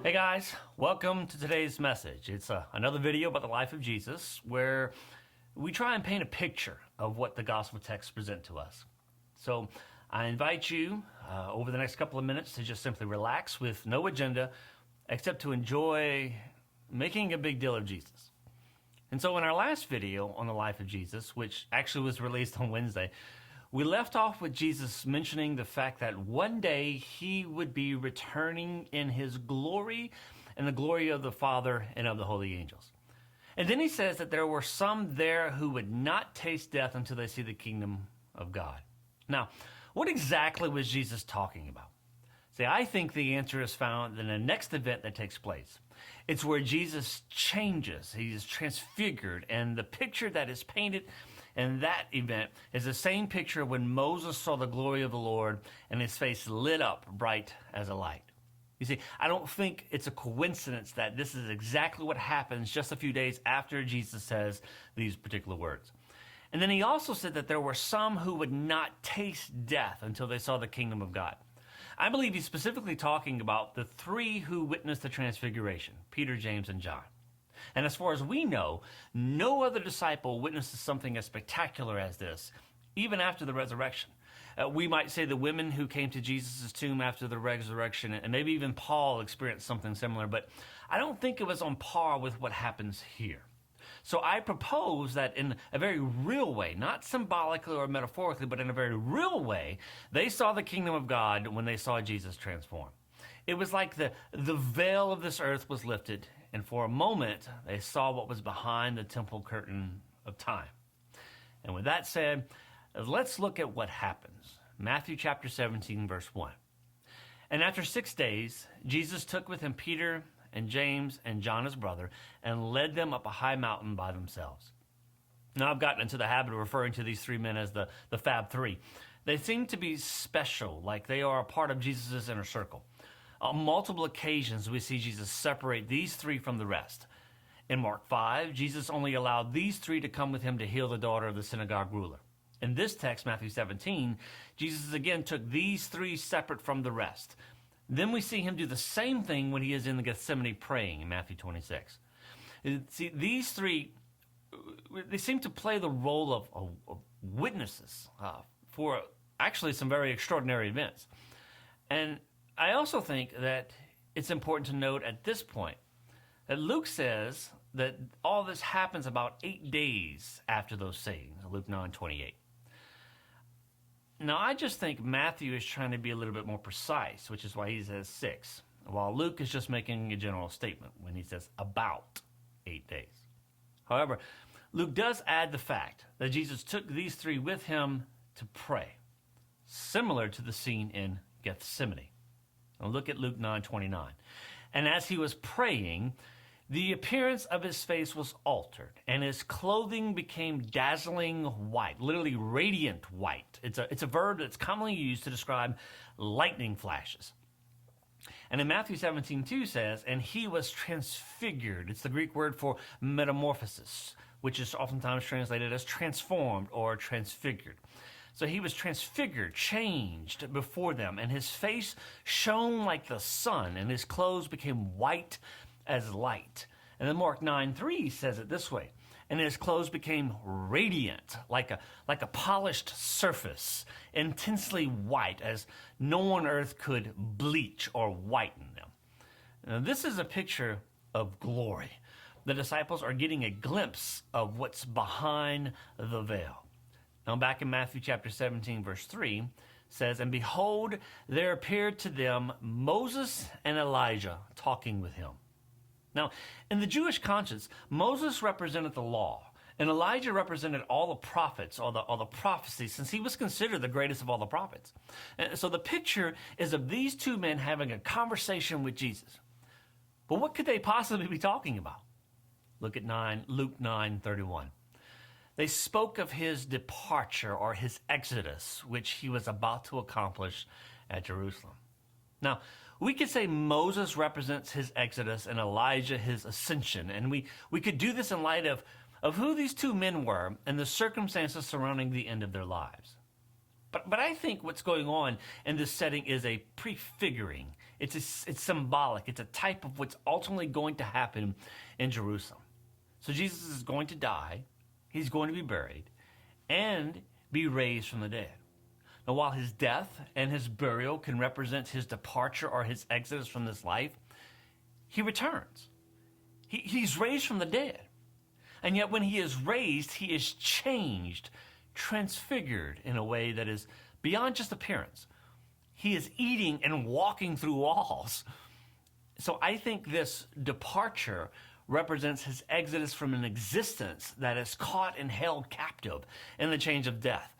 Hey guys, welcome to today's message. It's another video about the life of Jesus where we try and paint a picture of what the gospel texts present to us. So I invite you over the next couple of minutes to just simply relax with no agenda except to enjoy making a big deal of Jesus. And so in our last video on the life of Jesus, which actually was released on Wednesday, we left off with Jesus mentioning the fact that one day he would be returning in his glory and the glory of the Father and of the holy angels. And then he says that there were some there who would not taste death until they see the kingdom of God. Now, what exactly was Jesus talking about? See, I think the answer is found in the next event that takes place. It's where Jesus changes. He is transfigured, and the picture that is painted in that event is the same picture when Moses saw the glory of the Lord and his face lit up bright as a light. You see, I don't think it's a coincidence that this is exactly what happens just a few days after Jesus says these particular words. And then he also said that there were some who would not taste death until they saw the kingdom of God. I believe he's specifically talking about the three who witnessed the Transfiguration, Peter, James, and John. And as far as we know, no other disciple witnesses something as spectacular as this, even after the resurrection. We might say the women who came to Jesus' tomb after the resurrection, and maybe even Paul experienced something similar, but I don't think it was on par with what happens here. So I propose that in a very real way, not symbolically or metaphorically, but in a very real way, they saw the kingdom of God when they saw Jesus transform. It was like the veil of this earth was lifted, and for a moment, they saw what was behind the temple curtain of time. And with that said, let's look at what happens. Matthew chapter 17, verse 1. And after 6 days, Jesus took with him Peter and James and John his brother, and led them up a high mountain by themselves. Now I've gotten into the habit of referring to these three men as the Fab Three. They seem to be special, like they are a part of Jesus' inner circle. On multiple occasions, we see Jesus separate these three from the rest. In Mark 5, Jesus only allowed these three to come with him to heal the daughter of the synagogue ruler. In this text, Matthew 17, Jesus again took these three separate from the rest. Then we see him do the same thing when he is in the Gethsemane praying in Matthew 26. See, these three, they seem to play the role of witnesses for actually some very extraordinary events. And I also think that it's important to note at this point that Luke says that all this happens about 8 days after those sayings, Luke 9:28. Now, I just think Matthew is trying to be a little bit more precise, which is why he says 6, while Luke is just making a general statement when he says about 8 days. However, Luke does add the fact that Jesus took these three with him to pray, similar to the scene in Gethsemane. Now look at Luke 9:29. And as he was praying, the appearance of his face was altered, and his clothing became dazzling white, literally radiant white. It's a verb that's commonly used to describe lightning flashes. And in Matthew 17:2 says, and he was transfigured. It's the Greek word for metamorphosis, which is oftentimes translated as transformed or transfigured. So he was transfigured, changed before them, and his face shone like the sun, and his clothes became white as light. And then Mark 9:3 says it this way, and his clothes became radiant, like a polished surface, intensely white, as no one on earth could bleach or whiten them. Now, this is a picture of glory. The disciples are getting a glimpse of what's behind the veil. Now back in Matthew chapter 17, verse 3, says, and behold, there appeared to them Moses and Elijah talking with him. Now, in the Jewish conscience, Moses represented the law, and Elijah represented all the prophets or the prophecies, since he was considered the greatest of all the prophets. And so the picture is of these two men having a conversation with Jesus. But what could they possibly be talking about? Look at Luke 9:31. They spoke of his departure or his exodus, which he was about to accomplish at Jerusalem. Now, we could say Moses represents his exodus and Elijah his ascension, and we could do this in light of who these two men were and the circumstances surrounding the end of their lives. But I think what's going on in this setting is a prefiguring. It's symbolic. It's a type of what's ultimately going to happen in Jerusalem. So Jesus is going to die, he's going to be buried, and be raised from the dead. Now, while his death and his burial can represent his departure or his exodus from this life, he returns. He's raised from the dead. And yet when he is raised, he is changed, transfigured in a way that is beyond just appearance. He is eating and walking through walls. So I think this departure represents his exodus from an existence that is caught and held captive in the change of death.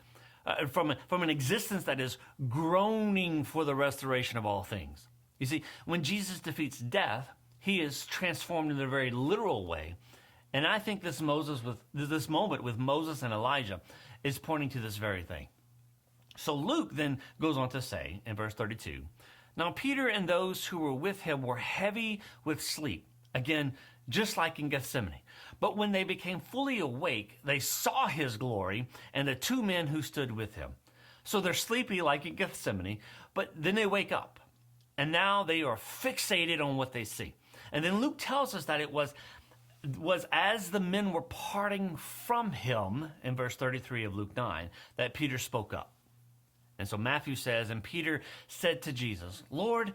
From an existence that is groaning for the restoration of all things. You see, when Jesus defeats death, he is transformed in a very literal way. And I think this moment with Moses and Elijah is pointing to this very thing. So Luke then goes on to say in verse 32, now Peter and those who were with him were heavy with sleep. Again, just like in Gethsemane. But when they became fully awake, they saw his glory and the two men who stood with him. So they're sleepy like in Gethsemane, but then they wake up. And now they are fixated on what they see. And then Luke tells us that it was as the men were parting from him, in verse 33 of Luke 9, that Peter spoke up. And so Matthew says, and Peter said to Jesus, Lord,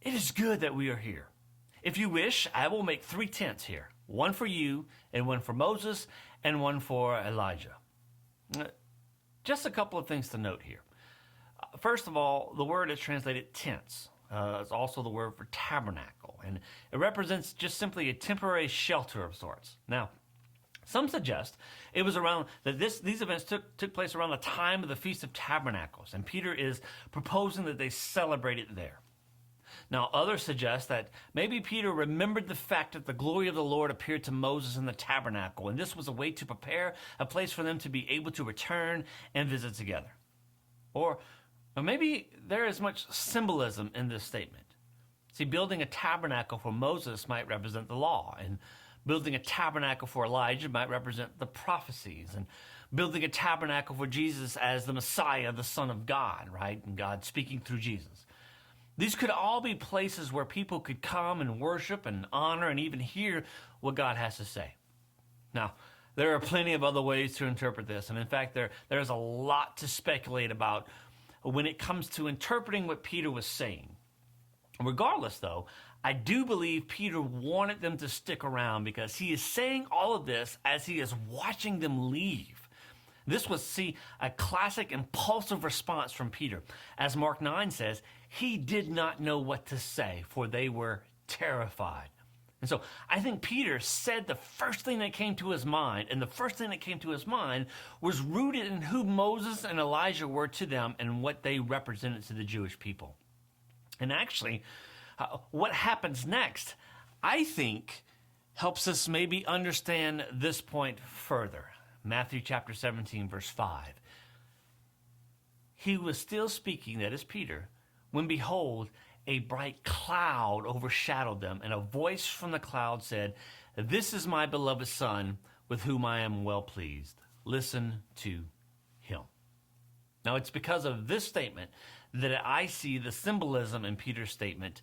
it is good that we are here. If you wish, I will make 3 tents here, one for you, and one for Moses, and one for Elijah. Just a couple of things to note here. First of all, the word is translated tents. It's also the word for tabernacle, and it represents just simply a temporary shelter of sorts. Now, some suggest it was around that these events took place around the time of the Feast of Tabernacles, and Peter is proposing that they celebrate it there. Now, others suggest that maybe Peter remembered the fact that the glory of the Lord appeared to Moses in the tabernacle, and this was a way to prepare a place for them to be able to return and visit together. Or maybe there is much symbolism in this statement. See, building a tabernacle for Moses might represent the law, and building a tabernacle for Elijah might represent the prophecies, and building a tabernacle for Jesus as the Messiah, the Son of God, right? And God speaking through Jesus. These could all be places where people could come and worship and honor and even hear what God has to say. Now, there are plenty of other ways to interpret this, and in fact, there's a lot to speculate about when it comes to interpreting what Peter was saying. Regardless, though, I do believe Peter wanted them to stick around because he is saying all of this as he is watching them leave. This was, a classic impulsive response from Peter. As Mark 9 says, he did not know what to say, for they were terrified. And so I think Peter said the first thing that came to his mind, and the first thing that came to his mind was rooted in who Moses and Elijah were to them and what they represented to the Jewish people. And actually, what happens next, I think, helps us maybe understand this point further. Matthew chapter 17, verse 5. He was still speaking, that is Peter, when behold, a bright cloud overshadowed them, and a voice from the cloud said, this is my beloved Son, with whom I am well pleased. Listen to him. Now, it's because of this statement that I see the symbolism in Peter's statement,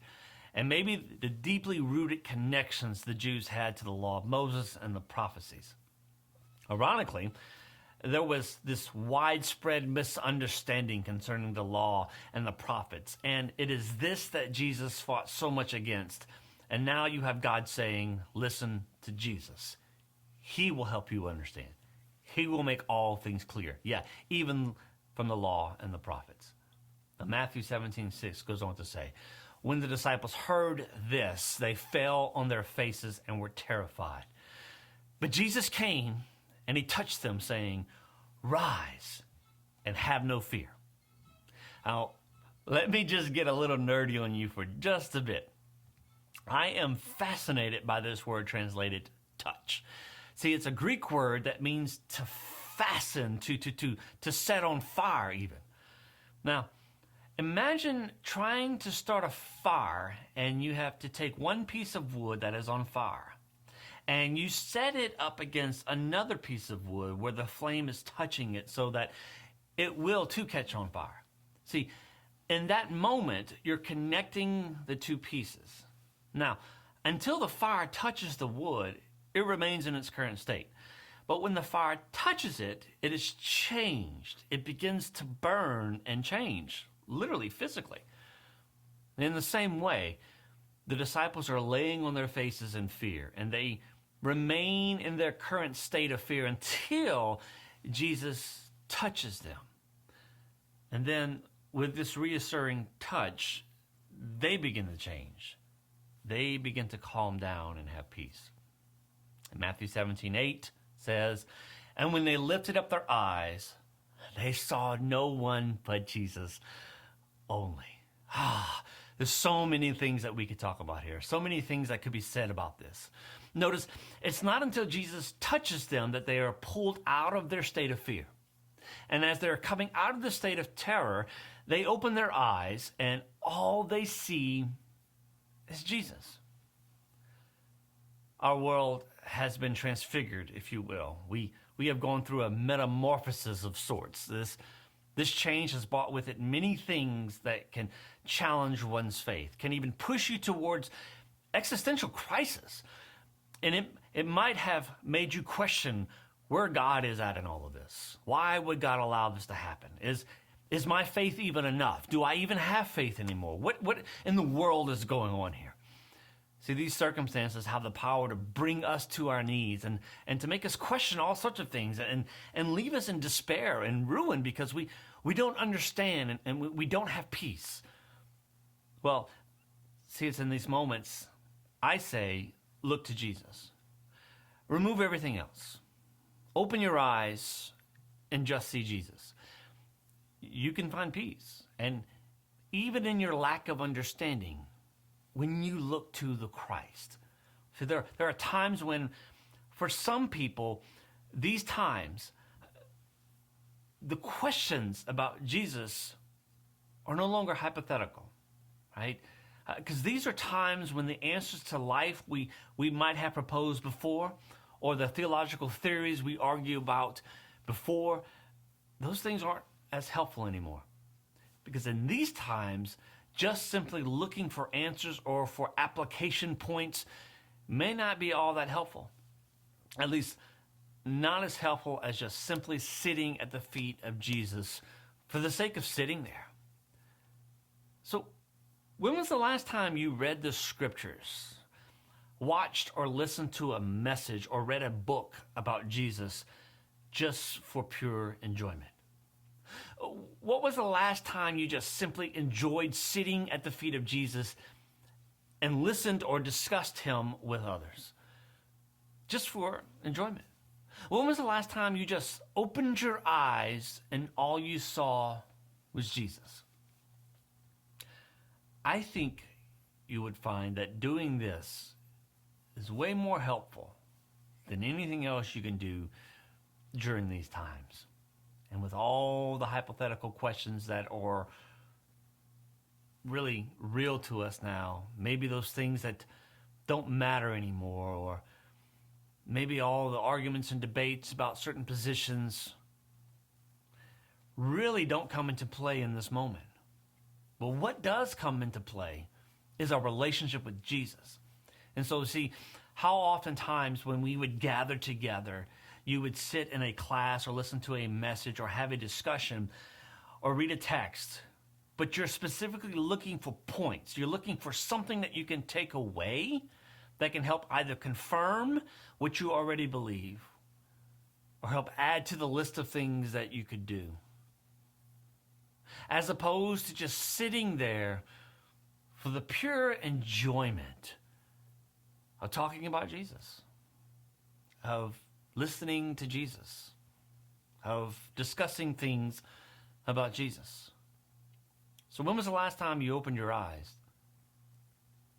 and maybe the deeply rooted connections the Jews had to the law of Moses and the prophecies. Ironically, there was this widespread misunderstanding concerning the law and the prophets, and it is this that Jesus fought so much against. And now you have God saying, listen to Jesus. He will help you understand. He will make all things clear. Yeah, even from the law and the prophets. Now, Matthew 17:6 goes on to say, when the disciples heard this, they fell on their faces and were terrified. But Jesus came and he touched them, saying, rise and have no fear. Now, let me just get a little nerdy on you for just a bit. I am fascinated by this word translated touch. See, it's a Greek word that means to fasten, to set on fire even. Now, imagine trying to start a fire and you have to take one piece of wood that is on fire and you set it up against another piece of wood where the flame is touching it so that it will too catch on fire. See, in that moment, you're connecting the two pieces. Now, until the fire touches the wood, it remains in its current state. But when the fire touches it, it is changed. It begins to burn and change, literally, physically. In the same way, the disciples are laying on their faces in fear, and they remain in their current state of fear until Jesus touches them. And then, with this reassuring touch, they begin to change. They begin to calm down and have peace. In Matthew 17:8 says, "And when they lifted up their eyes, they saw no one but Jesus only." There's so many things that we could talk about here. So many things that could be said about this. Notice, it's not until Jesus touches them that they are pulled out of their state of fear. And as they're coming out of the state of terror, they open their eyes and all they see is Jesus. Our world has been transfigured, if you will. We have gone through a metamorphosis of sorts. This change has brought with it many things that can challenge one's faith, can even push you towards existential crisis. And it might have made you question where God is at in all of this. Why would God allow this to happen? Is my faith even enough? Do I even have faith anymore? What in the world is going on here? See, these circumstances have the power to bring us to our knees and to make us question all sorts of things and leave us in despair and ruin because we don't understand and we don't have peace. Well, see, it's in these moments, I say, look to Jesus. Remove everything else. Open your eyes and just see Jesus. You can find peace. And even in your lack of understanding, when you look to the Christ. So there are times when, for some people, these times, the questions about Jesus are no longer hypothetical, right? Because these are times when the answers to life we might have proposed before, or the theological theories we argue about before, those things aren't as helpful anymore. Because in these times, just simply looking for answers or for application points may not be all that helpful. At least not as helpful as just simply sitting at the feet of Jesus for the sake of sitting there. So, when was the last time you read the scriptures, watched or listened to a message, or read a book about Jesus just for pure enjoyment? What was the last time you just simply enjoyed sitting at the feet of Jesus and listened or discussed him with others? Just for enjoyment. When was the last time you just opened your eyes and all you saw was Jesus? I think you would find that doing this is way more helpful than anything else you can do during these times. And with all the hypothetical questions that are really real to us now, maybe those things that don't matter anymore, or maybe all the arguments and debates about certain positions really don't come into play in this moment. But what does come into play is our relationship with Jesus. And so, see, how oftentimes when we would gather together, you would sit in a class or listen to a message or have a discussion or read a text, but you're specifically looking for points. You're looking for something that you can take away that can help either confirm what you already believe or help add to the list of things that you could do. As opposed to just sitting there for the pure enjoyment of talking about Jesus, of listening to Jesus, of discussing things about Jesus. So when was the last time you opened your eyes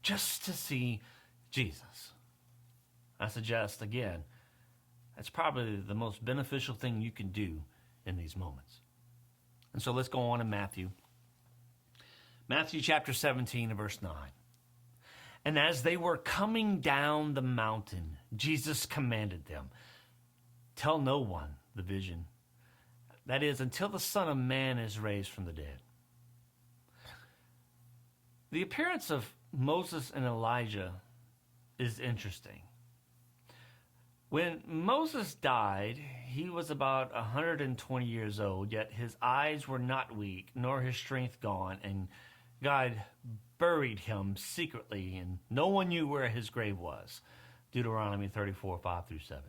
just to see Jesus? I suggest, again, that's probably the most beneficial thing you can do in these moments. And so let's go on in Matthew. Matthew chapter 17 and verse 9. And as they were coming down the mountain, Jesus commanded them, tell no one the vision. That is, until the Son of Man is raised from the dead. The appearance of Moses and Elijah is interesting. When Moses died, he was about 120 years old, yet his eyes were not weak, nor his strength gone, and God buried him secretly, and no one knew where his grave was. Deuteronomy 34, 5 through 7.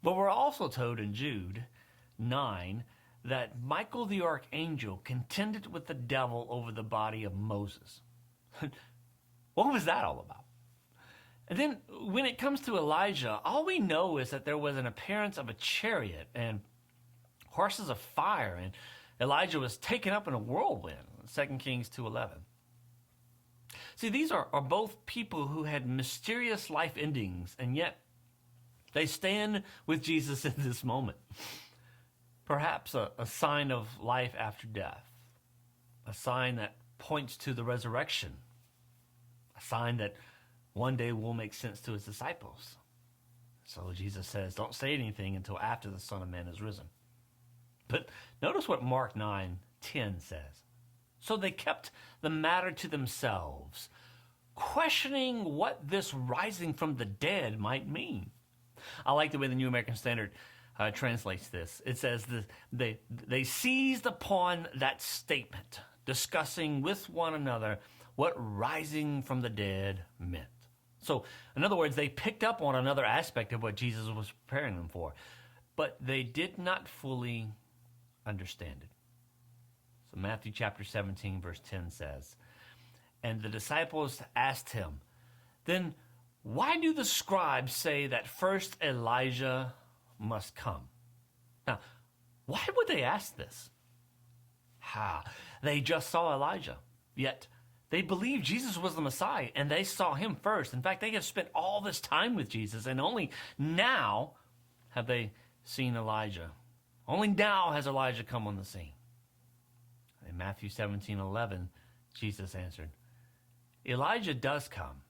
But we're also told in Jude 9 that Michael the archangel contended with the devil over the body of Moses. What was that all about? And then when it comes to Elijah, all we know is that there was an appearance of a chariot and horses of fire, and Elijah was taken up in a whirlwind, 2 Kings 2:11. See, these are both people who had mysterious life endings, and yet they stand with Jesus in this moment. Perhaps a sign of life after death, a sign that points to the resurrection, a sign that one day will make sense to his disciples. So Jesus says, don't say anything until after the Son of Man is risen. But notice what Mark 9:10 says. So they kept the matter to themselves, questioning what this rising from the dead might mean. I like the way the New American Standard translates this. It says they seized upon that statement, discussing with one another what rising from the dead meant. So, in other words, they picked up on another aspect of what Jesus was preparing them for, but they did not fully understand it. So Matthew chapter 17, verse 10 says, and the disciples asked him, then why do the scribes say that first Elijah must come? Now, why would they ask this? They just saw Elijah, yet they believed Jesus was the Messiah, and they saw him first. In fact, they have spent all this time with Jesus, and only now have they seen Elijah. Only now has Elijah come on the scene. In Matthew 17:11, Jesus answered, Elijah does come,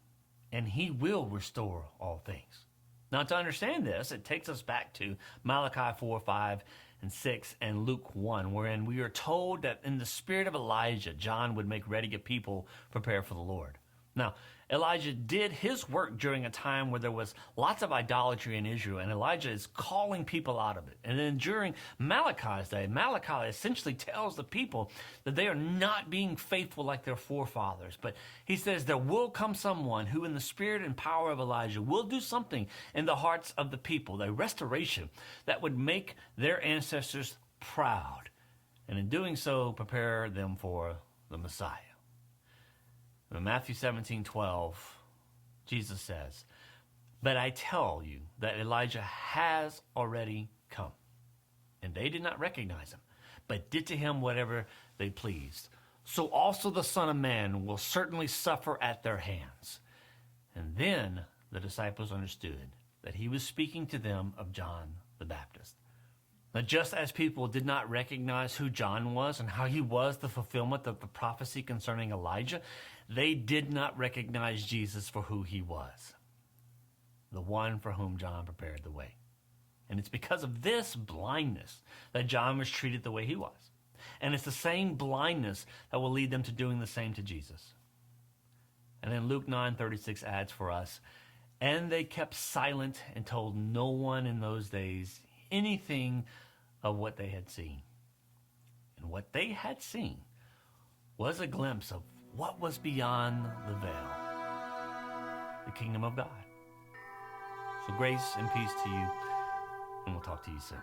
and he will restore all things. Now, to understand this, it takes us back to Malachi 4, 5, and 6, and Luke 1, wherein we are told that in the spirit of Elijah, John would make ready a people prepared for the Lord. Now, Elijah did his work during a time where there was lots of idolatry in Israel, and Elijah is calling people out of it. And then during Malachi's day, Malachi essentially tells the people that they are not being faithful like their forefathers. But he says there will come someone who in the spirit and power of Elijah will do something in the hearts of the people, a restoration that would make their ancestors proud, and in doing so, prepare them for the Messiah. In Matthew 17:12, Jesus says, but I tell you that Elijah has already come. And they did not recognize him, but did to him whatever they pleased. So also the Son of Man will certainly suffer at their hands. And then the disciples understood that he was speaking to them of John the Baptist. Now, just as people did not recognize who John was and how he was the fulfillment of the prophecy concerning Elijah, they did not recognize Jesus for who he was, the one for whom John prepared the way. And it's because of this blindness that John was treated the way he was. And it's the same blindness that will lead them to doing the same to Jesus. And then Luke 9:36 adds for us, and they kept silent and told no one in those days anything of what they had seen. And what they had seen was a glimpse of what was beyond the veil, the kingdom of God. So grace and peace to you, and we'll talk to you soon.